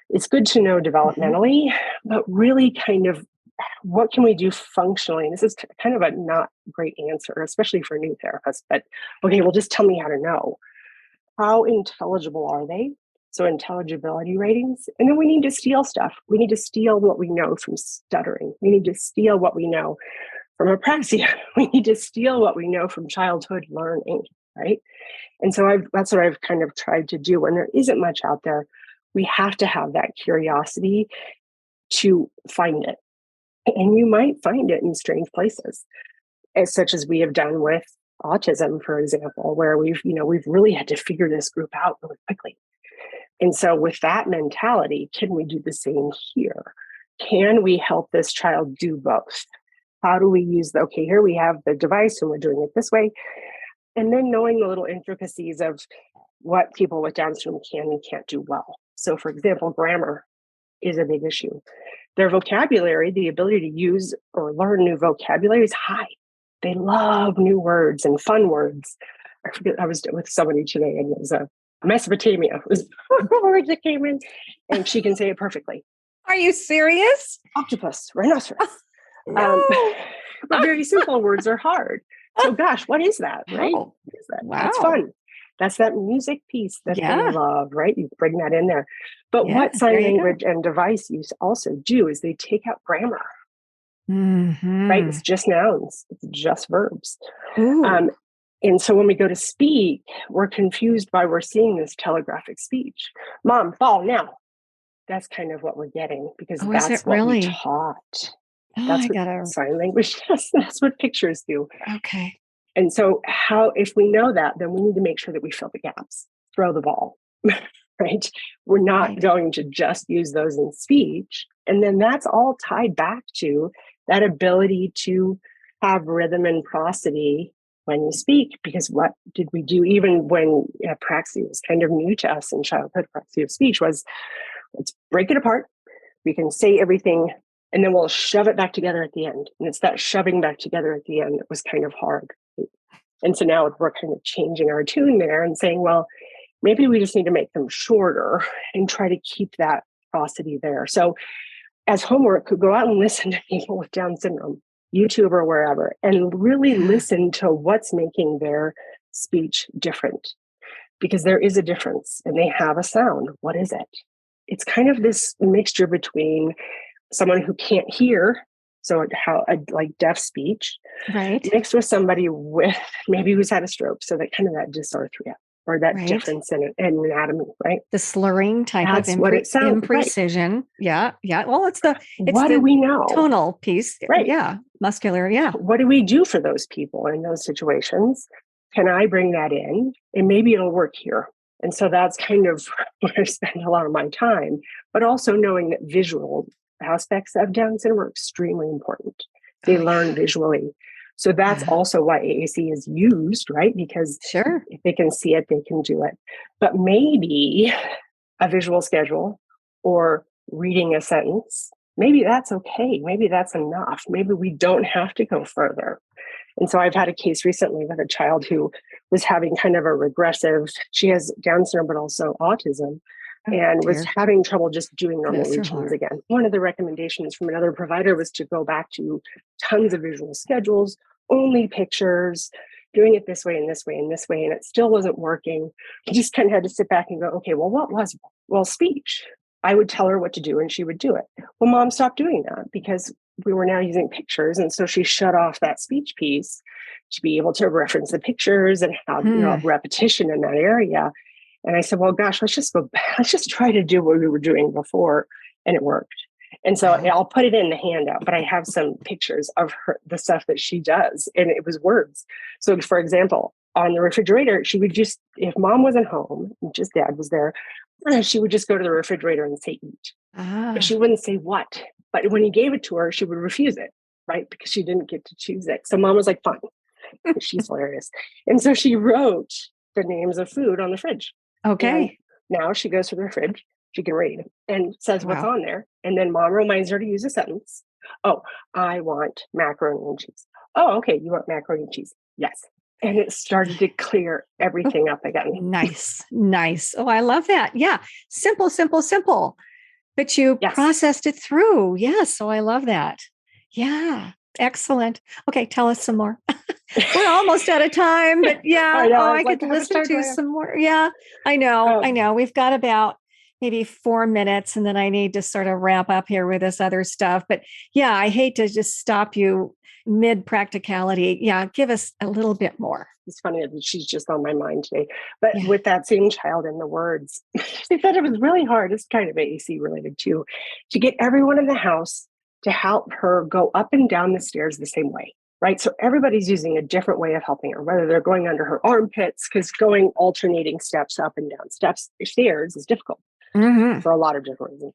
It's good to know developmentally, but really kind of what can we do functionally? And this is kind of a not great answer, especially for new therapists, but okay, well, just tell me how to know. How intelligible are they? So intelligibility ratings. And then we need to steal stuff. We need to steal what we know from stuttering. We need to steal what we know from apraxia. We need to steal what we know from childhood learning, right? And so that's what I've kind of tried to do. When there isn't much out there, we have to have that curiosity to find it. And you might find it in strange places, such as we have done with autism, for example, where we've really had to figure this group out really quickly. And so with that mentality, can we do the same here? Can we help this child do both? How do we use here we have the device and we're doing it this way. And then knowing the little intricacies of what people with Down syndrome can and can't do well. So for example, grammar is a big issue. Their vocabulary, the ability to use or learn new vocabulary is high. They love new words and fun words. I forget, I was with somebody today and it was a Mesopotamia was a word that came in, and she can say it perfectly. Are you serious? Octopus, rhinoceros. No. But very simple words are hard. So gosh, what is that, right? Oh, What is that? wow. That's fun. That's that music piece that they love, right? You bring that in there. But what sign language and device use also do is they take out grammar, right? It's just nouns. It's just verbs. And so when we go to speak, we're confused by we're seeing this telegraphic speech. Mom, ball now. That's kind of what we're getting, because Oh, is it that's what we really? taught. Oh, That's I what gotta, sign language does. That's what pictures do. okay. And so if we know that, then we need to make sure that we fill the gaps, throw the ball, right? We're not Right. going to just use those in speech. And then that's all tied back to that ability to have rhythm and prosody when you speak, because what did we do even when praxis was kind of new to us in childhood? Praxis of speech was, let's break it apart. We can say everything and then we'll shove it back together at the end. And it's that shoving back together at the end that was kind of hard. And so now we're kind of changing our tune there and saying, well, maybe we just need to make them shorter and try to keep that prosody there. So as homework, could go out and listen to people with Down syndrome, YouTube or wherever, and really listen to what's making their speech different. Because there is a difference and they have a sound. What is it? It's kind of this mixture between someone who can't hear, so like deaf speech, Right. mixed with somebody with maybe who's had a stroke, so that kind of that dysarthria or that Right. difference in anatomy, right? The slurring type That's of what it sounds right. imprecision. Yeah. Yeah. Well, it's What the do we know? tonal piece. Right. Yeah. Muscular. Yeah. What do we do for those people in those situations? Can I bring that in? And maybe it'll work here. And so that's kind of where I spend a lot of my time, but also knowing that visual aspects of Down syndrome are extremely important. They learn visually. So that's also why AAC is used, right? Because if they can see it, they can do it. But maybe a visual schedule or reading a sentence, maybe that's okay. Maybe that's enough. Maybe we don't have to go further. And so I've had a case recently with a child who was having kind of a regressive, she has Down syndrome, but also autism, and was having trouble just doing normal routines again. One of the recommendations from another provider was to go back to tons of visual schedules, only pictures, doing it this way and this way and this way, and it still wasn't working. I just kind of had to sit back and go, okay, well, what was it? Well, speech. I would tell her what to do and she would do it. Well, mom stopped doing that because we were now using pictures. And so she shut off that speech piece to be able to reference the pictures and have repetition in that area. And I said, well, gosh, let's just go back. Let's just try to do what we were doing before. And it worked. And so I'll put it in the handout, but I have some pictures of the stuff that she does. And it was words. So for example, on the refrigerator, she would just, if mom wasn't home, just dad was there, she would just go to the refrigerator and say eat. But she wouldn't say what. But when he gave it to her, she would refuse it, right? Because she didn't get to choose it. So mom was like, fine. She's hilarious. And so she wrote the names of food on the fridge. Okay. And now she goes to the fridge. She can read and says what's on there. And then mom reminds her to use a sentence. Oh, I want macaroni and cheese. Oh, okay. You want macaroni and cheese? Yes. And it started to clear everything up again. Nice. Oh, I love that. Yeah. Simple. But you processed it through. Yeah. So I love that. Yeah. Excellent. Okay. Tell us some more. We're almost out of time, but I could listen to some more. Yeah, I know. We've got about maybe 4 minutes and then I need to sort of wrap up here with this other stuff. But yeah, I hate to just stop you mid practicality. Yeah, give us a little bit more. It's funny that she's just on my mind today. But with that same child in the words, she said it was really hard. It's kind of AAC related too, to get everyone in the house to help her go up and down the stairs the same way. Right. So everybody's using a different way of helping her, whether they're going under her armpits, because going alternating steps up and down stairs is difficult for a lot of different reasons.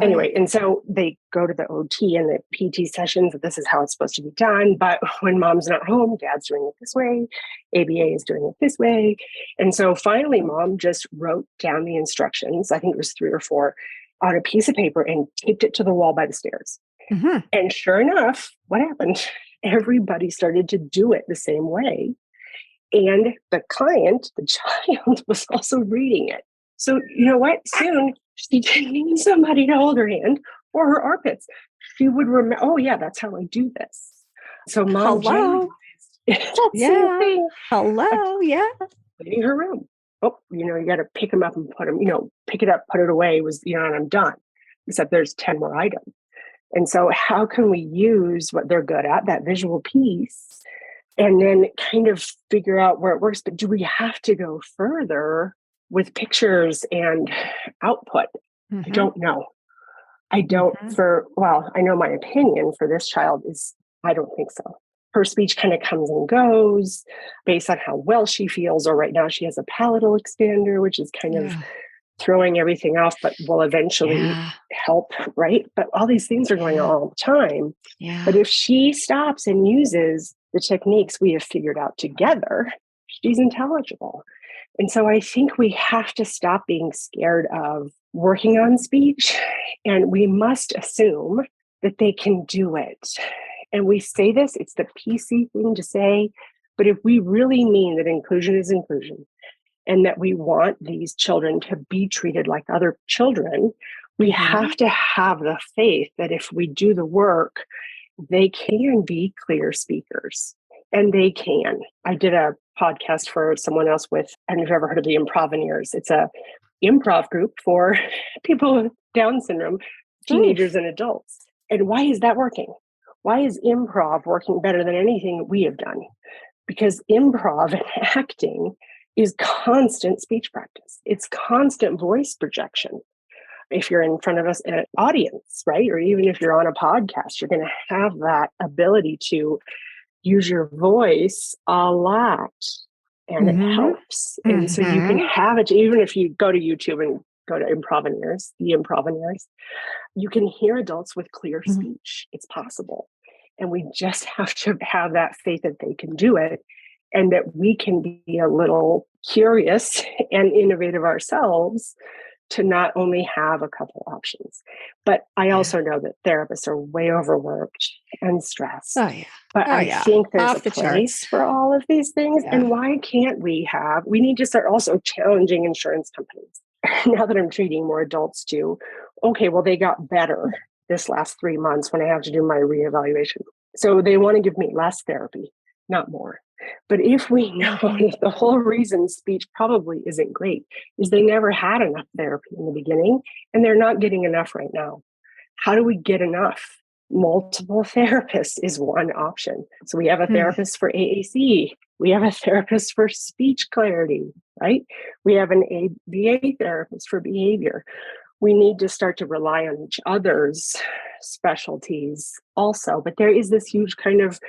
Anyway, and so they go to the OT and the PT sessions that this is how it's supposed to be done. But when mom's not home, dad's doing it this way. ABA is doing it this way. And so finally, mom just wrote down the instructions. I think it was 3 or 4 on a piece of paper and taped it to the wall by the stairs. And sure enough, what happened? Everybody started to do it the same way. And the client, the child, was also reading it. So you know what? Soon she didn't need somebody to hold her hand or her armpits. She would remember, oh yeah, that's how I do this. So mom, cleaning her room. Oh, you got to pick them up and put them, pick it up, put it away and I'm done. Except there's 10 more items. And so how can we use what they're good at, that visual piece, and then kind of figure out where it works? But do we have to go further with pictures and output? I don't know. I don't I know my opinion for this child is, I don't think so. Her speech kind of comes and goes based on how well she feels, or right now she has a palatal expander, which is kind of throwing everything off, but will eventually help, right? But all these things are going on all the time. But if she stops and uses the techniques we have figured out together, she's intelligible. And so I think we have to stop being scared of working on speech, and we must assume that they can do it. And we say this, it's the PC thing to say, but if we really mean that inclusion is inclusion, and that we want these children to be treated like other children, we have to have the faith that if we do the work, they can be clear speakers. And they can. I did a podcast for someone else with, I don't know if you've ever heard of the Improvineers. It's a improv group for people with Down syndrome, teenagers and adults. And why is that working? Why is improv working better than anything we have done? Because improv and acting is constant speech practice. It's constant voice projection. If you're in front of an audience, right? Or even if you're on a podcast, you're going to have that ability to use your voice a lot, and it helps. And so you can have it, even if you go to YouTube and go to Improvineers, the Improvineers, you can hear adults with clear speech. It's possible. And we just have to have that faith that they can do it, and that we can be a little curious and innovative ourselves to not only have a couple options. But I also know that therapists are way overworked and stressed. But I think there's a place for all of these things. And why can't we need to start also challenging insurance companies. Now that I'm treating more adults too, okay, well, they got better this last 3 months when I have to do my reevaluation. So they want to give me less therapy, not more. But if we know that the whole reason speech probably isn't great is they never had enough therapy in the beginning, and they're not getting enough right now. How do we get enough? Multiple therapists is one option. So we have a therapist for AAC. We have a therapist for speech clarity, right? We have an ABA therapist for behavior. We need to start to rely on each other's specialties also. But there is this huge kind of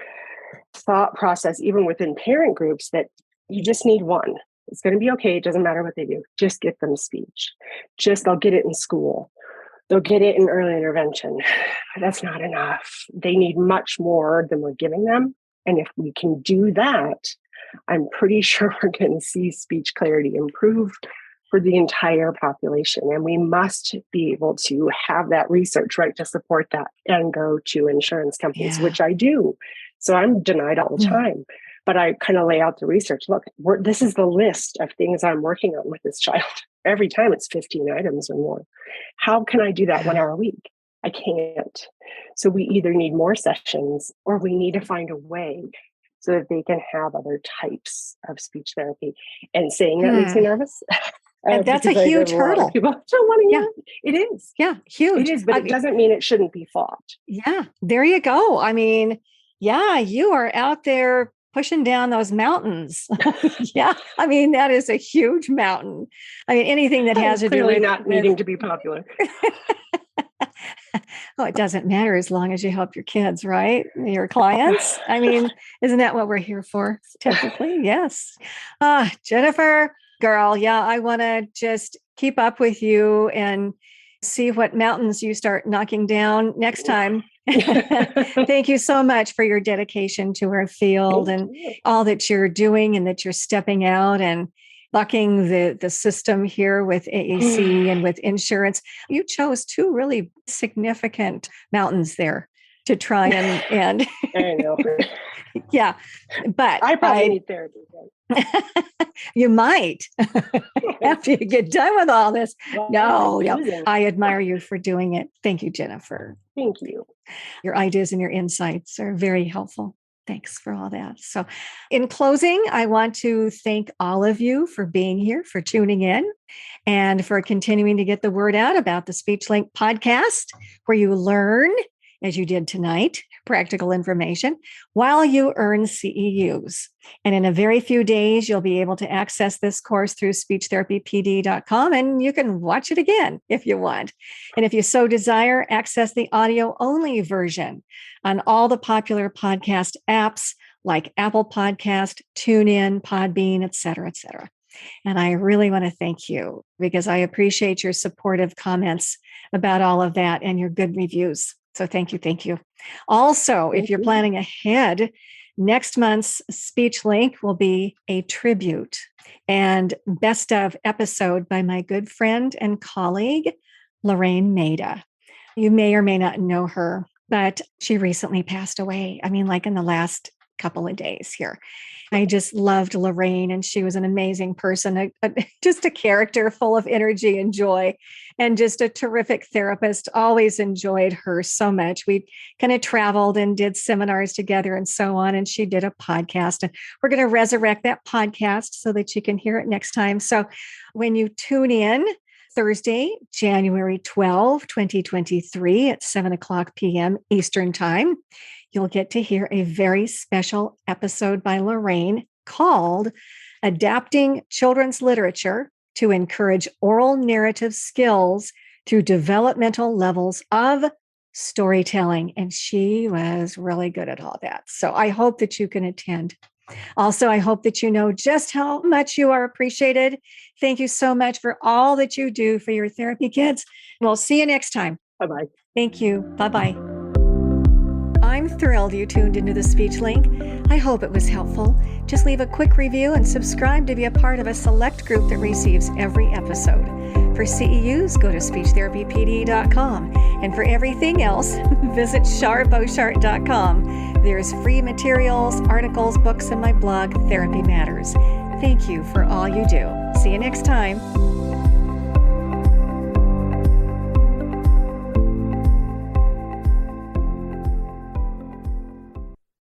thought process, even within parent groups, that you just need one. It's going to be okay. It doesn't matter what they do. Just get them speech. They'll get it in school. They'll get it in early intervention. That's not enough. They need much more than we're giving them. And if we can do that, I'm pretty sure we're going to see speech clarity improve for the entire population. And we must be able to have that research, right, to support that and go to insurance companies, which I do. So I'm denied all the time. But I kind of lay out the research. Look, this is the list of things I'm working on with this child. Every time it's 15 items or more. How can I do that 1 hour a week? I can't. So we either need more sessions, or we need to find a way so that they can have other types of speech therapy. And saying that makes me nervous. And that's a huge hurdle. People don't want to hear it. It is. Yeah, huge. It is, but it doesn't mean it shouldn't be fought. Yeah, there you go. I mean, you are out there pushing down those mountains. I mean, that is a huge mountain. I mean, anything that has to do with not needing to be popular. Oh, it doesn't matter as long as you help your kids, right? Your clients. I mean, isn't that what we're here for? Typically, yes. Jennifer, girl, I want to just keep up with you and see what mountains you start knocking down next time. Thank you so much for your dedication to our field and all that you're doing, and that you're stepping out and bucking the system here with AAC and with insurance. You chose two really significant mountains there to try and I know. But I probably need therapy. You might after you get done with all this. No, I admire you for doing it. Thank you, Jennifer. Thank you. Your ideas and your insights are very helpful. Thanks for all that. So in closing, I want to thank all of you for being here, for tuning in, and for continuing to get the word out about the SpeechLink podcast, where you learn as you did tonight, practical information, while you earn CEUs. And in a very few days, you'll be able to access this course through speechtherapypd.com, and you can watch it again if you want. And if you so desire, access the audio-only version on all the popular podcast apps like Apple Podcast, TuneIn, Podbean, et cetera, et cetera. And I really want to thank you because I appreciate your supportive comments about all of that and your good reviews. So thank you. Thank you. Also, if you're planning ahead, next month's Speech Link will be a tribute and best of episode by my good friend and colleague, Lorraine Maida. You may or may not know her, but she recently passed away. I mean, like in the last couple of days here. I just loved Lorraine, and she was an amazing person, just a character full of energy and joy, and just a terrific therapist. Always enjoyed her so much. We kind of traveled and did seminars together and so on, and she did a podcast, and we're going to resurrect that podcast so that you can hear it next time. So when you tune in Thursday, January 12, 2023 at 7:00 p.m. Eastern Time, you'll get to hear a very special episode by Lorraine called Adapting Children's Literature to Encourage Oral Narrative Skills Through Developmental Levels of Storytelling. And she was really good at all that. So I hope that you can attend. Also, I hope that you know just how much you are appreciated. Thank you so much for all that you do for your therapy kids. We'll see you next time. Bye-bye. Thank you. Bye-bye. I'm thrilled you tuned into the Speech Link. I hope it was helpful. Just leave a quick review and subscribe to be a part of a select group that receives every episode. For CEUs, go to speechtherapypd.com. And for everything else, visit charboshart.com. There's free materials, articles, books, and my blog, Therapy Matters. Thank you for all you do. See you next time.